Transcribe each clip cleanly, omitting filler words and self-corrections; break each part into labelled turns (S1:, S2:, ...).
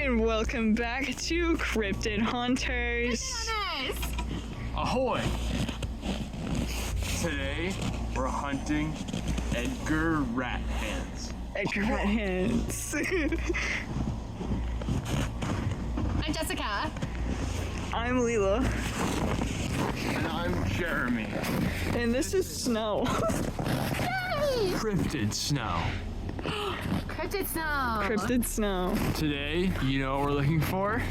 S1: and welcome back to Cryptid Hunters.
S2: Ahoy! Today, we're hunting Edgar Rathands.
S1: Edgar Rathands.
S3: I'm Jessica.
S1: I'm Leela.
S2: And I'm Jeremy.
S1: And this is Snow.
S2: Cryptid Snow.
S3: Cryptid Snow.
S1: Cryptid Snow.
S2: Today, you know what we're looking for?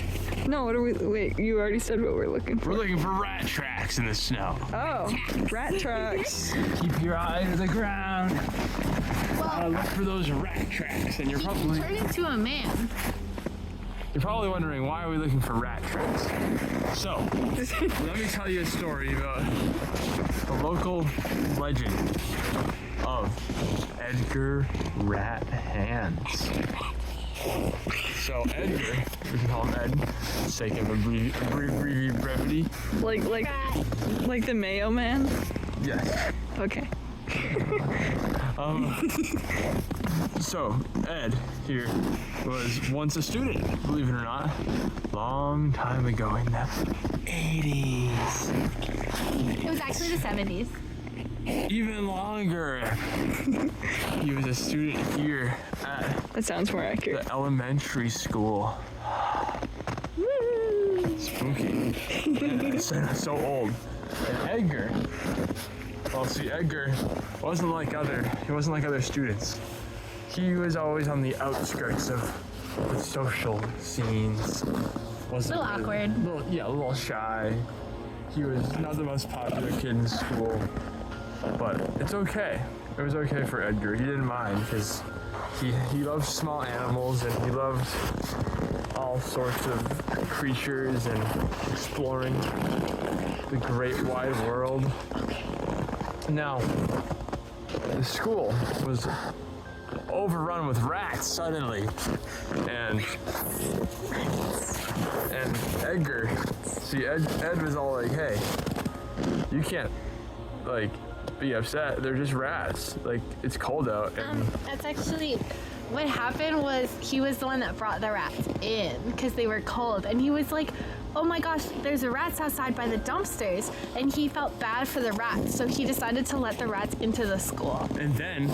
S1: No, what are we... Wait, you already said what we're looking for.
S2: We're looking for rat tracks in the snow.
S1: Oh, rat tracks.
S2: Keep your eye to the ground. Look for those rat tracks. And you're
S3: He
S2: probably
S3: turned into a man.
S2: wondering, why are we looking for rat tracks? So, let me tell you a story about the local legend of Edgar Rathands. So Edgar, we can call him Ed, for the sake of a brevity.
S1: Like the Mayo Man?
S2: Yes.
S1: Okay.
S2: So Ed here was once a student, believe it or not, long time ago in the 80s.
S3: It was actually the 70s.
S2: Even longer. He was a student here at
S1: That sounds more accurate.
S2: the elementary school. Spooky. Yeah, so old. And Edgar, Edgar wasn't like other students. He was always on the outskirts of the social scenes. Wasn't
S3: A little awkward.
S2: A little shy. He was not the most popular kid in school. But it's okay. It was okay for Edgar. He didn't mind because he loved small animals and he loved all sorts of creatures and exploring the great wide world. Now, the school was overrun with rats suddenly, and Edgar, Ed was all like, "Hey, you can't be upset. They're just rats. It's cold out." And
S3: That's actually what happened. Was he was the one that brought the rats in because they were cold, and he was like, "Oh my gosh, there's rats outside by the dumpsters," and he felt bad for the rats, so he decided to let the rats into the school.
S2: And then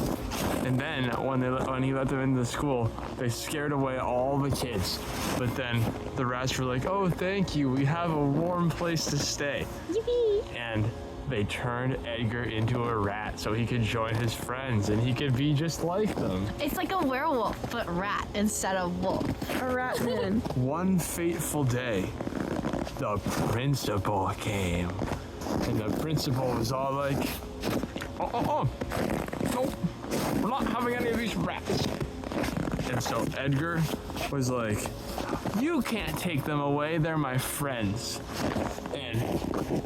S2: when he let them into the school, they scared away all the kids. But then the rats were like, "Oh, thank you. We have a warm place to stay."
S3: Yippee!
S2: And they turned Edgar into a rat so he could join his friends and he could be just like them.
S3: It's like a werewolf, but rat instead of wolf.
S1: A rat man.
S2: One fateful day, the principal came. And the principal was all like, no, we're not having any of these rats. And so Edgar was like, "You can't take them away, they're my friends." And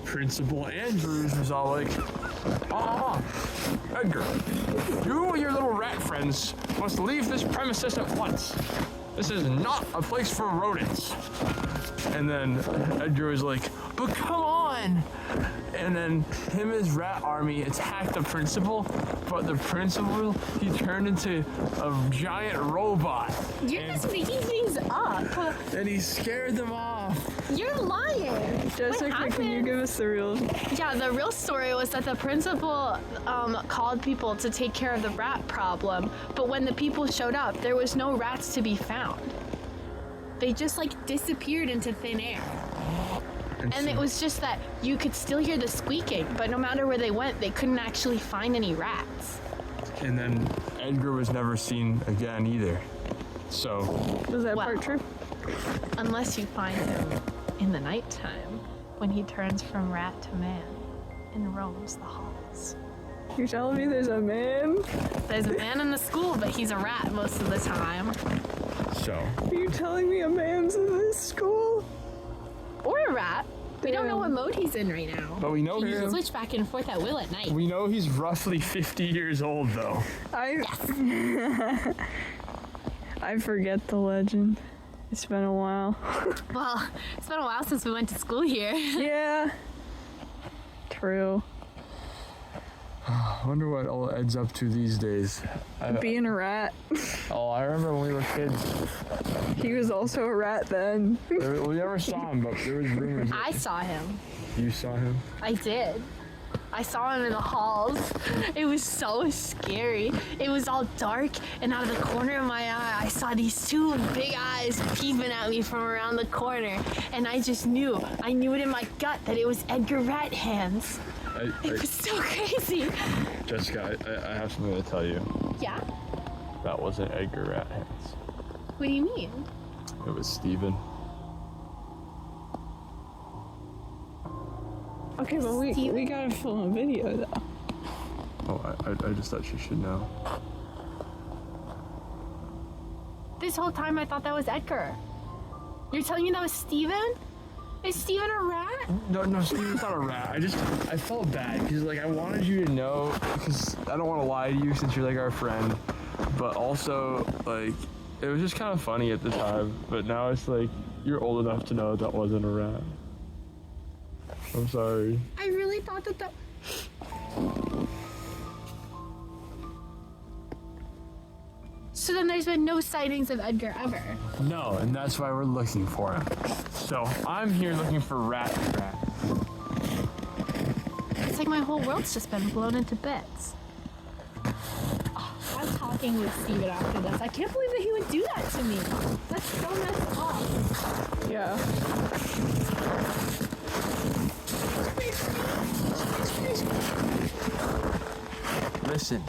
S2: Principal Andrews was all like, Edgar, you and your little rat friends must leave this premises at once. This is not a place for rodents. And then Edgar was like, "But come on." And then him and his rat army attacked the principal, but the principal, he turned into a giant robot.
S3: You're just making things up.
S2: And he scared them off.
S3: You're lying.
S1: Jessica, can you give us the real...
S3: Yeah, the real story was that the principal called people to take care of the rat problem, but when the people showed up, there was no rats to be found. They just disappeared into thin air. And it was just that you could still hear the squeaking, but no matter where they went, they couldn't actually find any rats.
S2: And then Edgar was never seen again either. So...
S1: Was that part true?
S3: Unless you find him in the nighttime, when he turns from rat to man and roams the halls.
S1: You're telling me there's a man?
S3: There's a man in the school, but he's a rat most of the time.
S2: So...
S1: Are you telling me a man's in this school?
S3: Or a rat. We don't know what mode he's in right now.
S2: But we know
S3: He can switch back and forth at will at night.
S2: We know he's roughly 50 years old, though.
S1: I forget the legend. It's been a while.
S3: Well, it's been a while since we went to school here.
S1: Yeah. True.
S2: I wonder what old Ed's up to these days.
S1: Being a rat.
S2: Oh, I remember when we were kids.
S1: He was also a rat then.
S2: We never saw him, but there was rumors.
S3: I saw him.
S2: You saw him?
S3: I did. I saw him in the halls. It was so scary. It was all dark, and out of the corner of my eye, I saw these two big eyes peeping at me from around the corner. And I just knew. I knew it in my gut that it was Edgar Rathands. It was so crazy.
S2: Jessica, I have something to tell you.
S3: Yeah?
S2: That wasn't Edgar Rathands.
S3: What do you mean?
S2: It was Steven.
S1: Okay, but we gotta film a video though.
S2: Oh, I just thought you should know.
S3: This whole time I thought that was Edgar. You're telling me that was Steven? Is Steven a rat?
S2: No, Steven's not a rat. I felt bad because like I wanted you to know because I don't want to lie to you since you're like our friend, but also like it was just kind of funny at the time. But now it's like you're old enough to know that wasn't a rat. I'm sorry.
S3: I really thought that. So then there's been no sightings of Edgar ever.
S2: No, and that's why we're looking for him. So I'm here looking for rat trap.
S3: It's like my whole world's just been blown into bits. Oh, I'm talking with Steven after this. I can't believe that he would do that to me. That's so messed up.
S1: Yeah.
S2: Listen.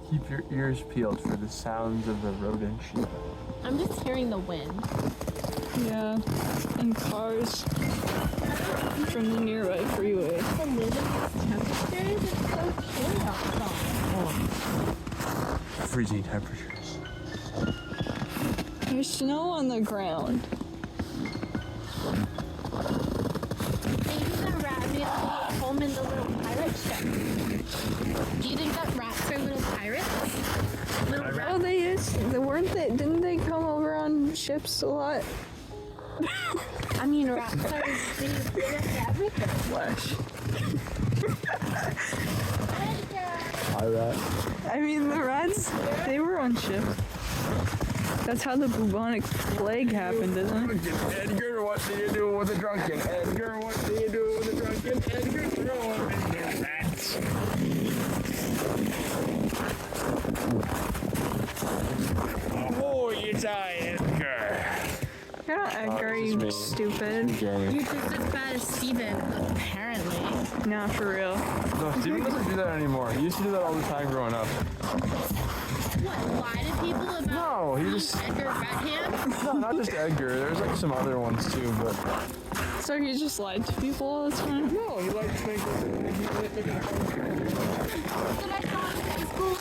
S2: Keep your ears peeled for the sounds of the rodent sheep.
S3: I'm just hearing the wind.
S1: Yeah. And cars from the nearby freeway.
S3: To live in these temperatures, it's so chilly outside.
S2: Freezing temperatures.
S1: There's snow on the ground.
S3: Maybe the rat made a little home in the little pirate ship. Do you think that rats are little pirates? Little
S1: Oh,
S3: rats?
S1: didn't they come over on ships a lot?
S3: I mean, rats are pretty good at everything.
S1: Flesh.
S2: Hi, rat.
S1: I mean, the rats, they were on ships. That's how the bubonic plague happened, isn't it?
S2: Edgar, what do you do with a drunken? Edgar, what do you do with a drunken? Edgar, throw him in the rats. Oh, you die, Edgar.
S1: You're not Edgar, you stupid.
S3: You're just as bad as Steven, apparently.
S1: Nah, for real.
S2: No, Steven doesn't do that anymore. He used to do that all the time growing up.
S3: What, lie to people about
S2: No, he just...
S3: Edgar Rathands?
S2: No, not just Edgar. There's like some other ones too, but...
S1: So he just lied to people all the time?
S2: No, he likes to make...
S3: That I saw in high school?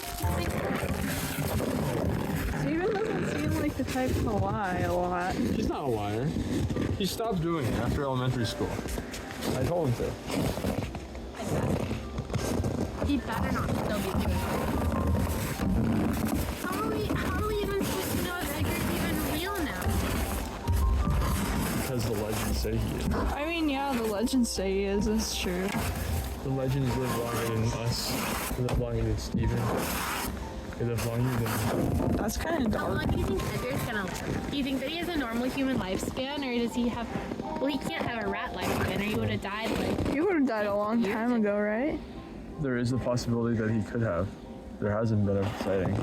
S1: Steven doesn't seem like the type to lie a lot.
S2: He's not a liar. He stopped doing it after elementary school. I told him to.
S3: He better not still be doing it. How are we even supposed to know if Edgar's even real now?
S2: Because the legends say he is.
S1: I mean, yeah, the legends say he is, that's true.
S2: The legends live longer than us. They live longer than Steven. They live longer than...
S1: That's kind of
S3: How
S1: dark.
S3: long do you think Edgar's gonna live? Do you think that he has a normal human lifespan, or does he have... Well, he can't have a rat lifespan, or he would have died, like...
S1: He would have died a long time ago, right?
S2: There is a possibility that he could have. There hasn't been a sighting.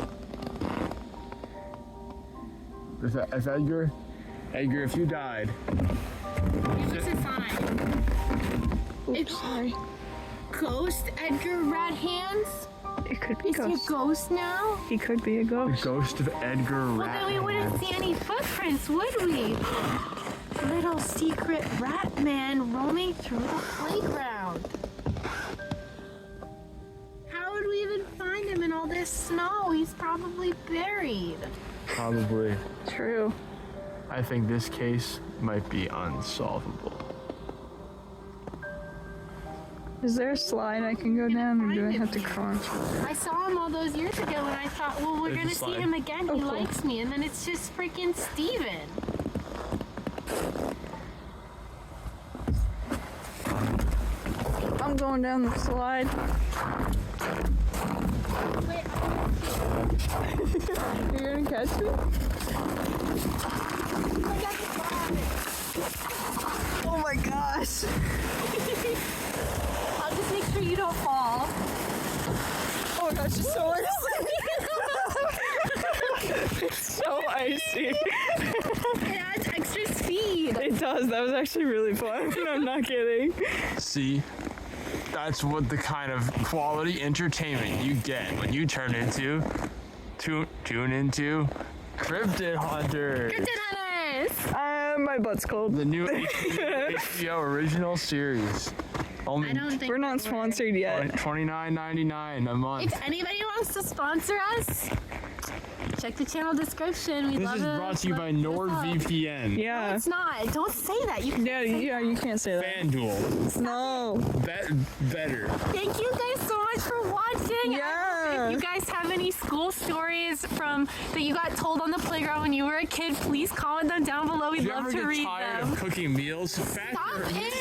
S2: If Edgar, if you died...
S3: Give us a sign.
S1: Oops, sorry.
S3: Ghost Edgar Rathands?
S1: It could be
S3: Is he a
S1: ghost.
S3: ghost now?
S1: He could be a
S2: The
S1: ghost.
S2: ghost of Edgar
S3: Well, then we wouldn't see any footprints, would we? Little secret rat man roaming through the playground. How would we even find him in all this snow? He's probably buried.
S2: Probably.
S1: True.
S2: I think this case might be unsolvable.
S1: Is there a slide I can go down, or do I have to crawl?
S3: I saw him all those years ago and I thought, well, we're
S2: There's
S3: gonna
S2: a
S3: see
S2: slide.
S3: him again.
S1: Oh,
S3: He
S1: cool.
S3: likes me. And then it's just freaking Steven.
S1: I'm going down the slide.
S3: Wait,
S1: You're gonna catch me? Oh my gosh.
S3: I'll just make sure you don't fall.
S1: Oh my gosh, it's so icy. It's so icy.
S3: It adds extra speed.
S1: It does. That was actually really fun. I'm not kidding.
S2: See, that's what the kind of quality entertainment you get when you tune into Cryptid Hunter,
S3: Cryptid Hunters!
S1: My butt's cold.
S2: the new HBO original series. Only
S3: I don't think
S1: We're not sponsored yet.
S2: $29.99 a month.
S3: If anybody wants to sponsor us, check the channel description. We
S2: This
S3: love
S2: is
S3: it.
S2: brought to you by NordVPN.
S3: No,
S1: Yeah.
S3: it's not. Don't say that. You
S1: Yeah, you can't say that.
S2: FanDuel.
S1: No.
S2: Better.
S3: Thank you guys so much for watching.
S1: Yeah.
S3: If you guys have any school stories from that you got told on the playground when you were a kid, please comment them down below. We'd
S2: Do you
S3: love
S2: ever
S3: to
S2: get
S3: read
S2: tired
S3: them.
S2: of cooking meals?
S3: Stop it!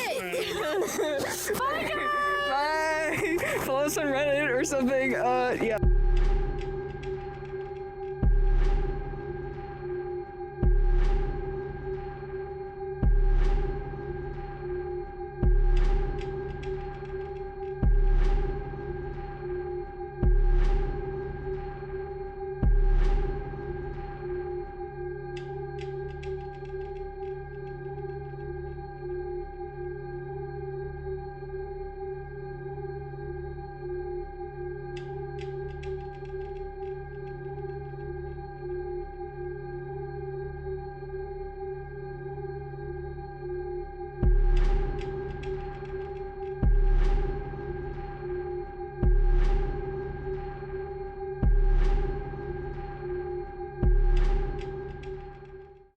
S3: Bye guys!
S1: Bye. Follow us on Reddit or something. Yeah.